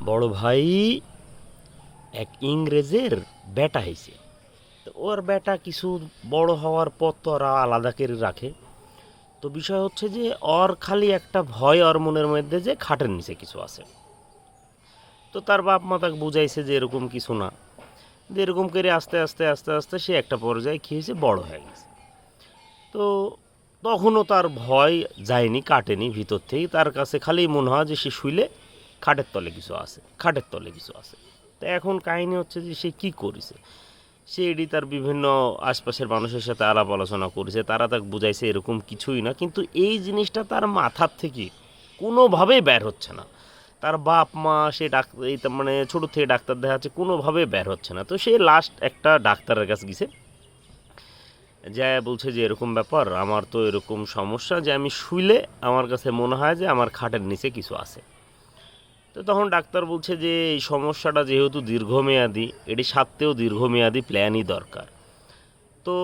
বড় ভাই এক ইংরেজের বেটা হয়েছে। তো ওর বেটা কিছু বড় হওয়ার পর তো ওরা আলাদা করে রাখে। তো বিষয় হচ্ছে যে ওর খালি একটা ভয় ওর মনের মধ্যে যে খাটের নিচে কিছু আছে। তো তার বাপ মা তাকে বুঝাইছে যে এরকম কিছু না, যে এরকম করে আস্তে আস্তে আস্তে আস্তে সে একটা পর্যায়ে কী হয়েছে, বড় হয়ে গেছে। তো তখনও তার ভয় যায়নি, কাটেনি। ভিতর থেকেই তার কাছে খালি মনে হয় যে সে শুইলে খাটের তলে কিছু আছে, খাটের তলে কিছু আছে। তো এখন কাহিনী হচ্ছে যে সে কী করেছে, সে এটি তার বিভিন্ন আশপাশের মানুষের সাথে আলাপ আলোচনা করেছে, তারা তাকে বুঝাইছে এরকম কিছুই না, কিন্তু এই জিনিসটা তার মাথার থেকে কোনোভাবেই বের হচ্ছে না। তার বাপ মা সে ডাক্তার, এই মানে ছোটো থেকে ডাক্তার দেখাচ্ছে, কোনোভাবেই বের হচ্ছে না। তো সে লাস্ট একটা ডাক্তারের কাছে গেছে, যা বলছে যে এরকম ব্যাপার, আমার তো এরকম সমস্যা যে আমি শুইলে আমার কাছে মনে হয় যে আমার খাটের নিচে কিছু আছে। তো তখন ডাক্তার বলছে যে এই সমস্যাটা যেহেতু দীর্ঘমেয়াদী, এটি সারতেও দীর্ঘমেয়াদী প্ল্যানই দরকার। তো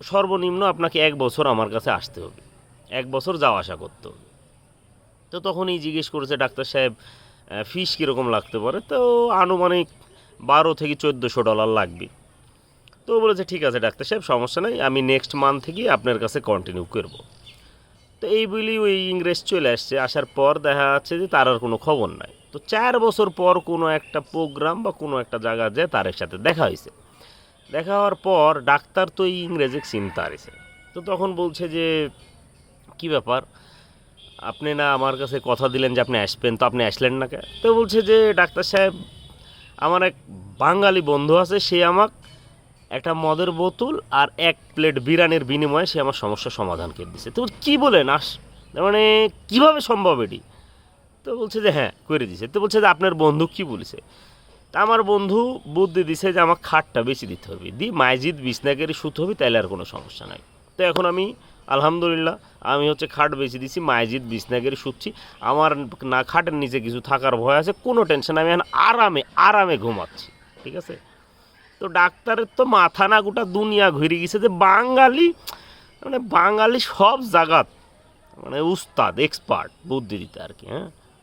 সর্বনিম্ন আপনাকে 1 বছর আমার কাছে আসতে হবে, 1 বছর যাওয়া আসা করতে হবে। তো তখনই জিজ্ঞেস করেছে ডাক্তার সাহেব, ফিস কীরকম লাগতে পারে? তো আনুমানিক 1200 থেকে 1400 ডলার লাগবে। তো বলেছে ঠিক আছে ডাক্তার সাহেব, সমস্যা নেই, আমি নেক্সট মান্থ থেকে আপনার কাছে কন্টিনিউ করব। তো এই বলেই ওই ইংরেজ চলে আসছে। আসার পর দেখা যাচ্ছে যে তার আর কোনো খবর নাই। তো 4 বছর পর কোনো একটা প্রোগ্রাম বা কোনো একটা জায়গা যেয়ে তার সাথে দেখা হয়েছে। দেখা হওয়ার পর ডাক্তার তো এই ইংরেজে চিন্তা হারিয়েছে। তো তখন বলছে যে কি ব্যাপার, আপনি না আমার কাছে কথা দিলেন যে আপনি আসবেন, তো আপনি আসলেন না কে? তো বলছে যে ডাক্তার সাহেব, আমার এক বাঙালি বন্ধু আছে, সে আমাকে একটা মদের বোতল আর 1 প্লেট বিরিয়ানির বিনিময়ে সে আমার সমস্যার সমাধান করে দিছে। তো কি বলেন, মানে কিভাবে সম্ভব এটি? তো বলছে যে হ্যাঁ করে দিছে। তো বলছে যে আপনার বন্ধু কি বলেছে? তা আমার বন্ধু বুদ্ধি দিছে যে আমার খাটটা বেশি দিতে হবে, মাইজিদ বিছনাকেরই শুতে হবে, তাইলে আর কোনো সমস্যা নাই। তো এখন আমি আলহামদুলিল্লাহ, আমি হচ্ছে খাট বেশি দিছি, মাইজিদ বিছনাকেরই শুচ্ছি। আমার না খাটের নিচে কিছু থাকার ভয় আছে, কোনো টেনশন, আমি এখন আরামে আরামে ঘুমাচ্ছি। ঠিক আছে। তো ডাক্তারের তো মাথা না গোটা দুনিয়া ঘুরে গেছে যে বাঙালি, মানে বাঙালি সব জায়গাত মানে উস্তাদ, এক্সপার্ট বুদ্ধি দিতে আর কি। হ্যাঁ।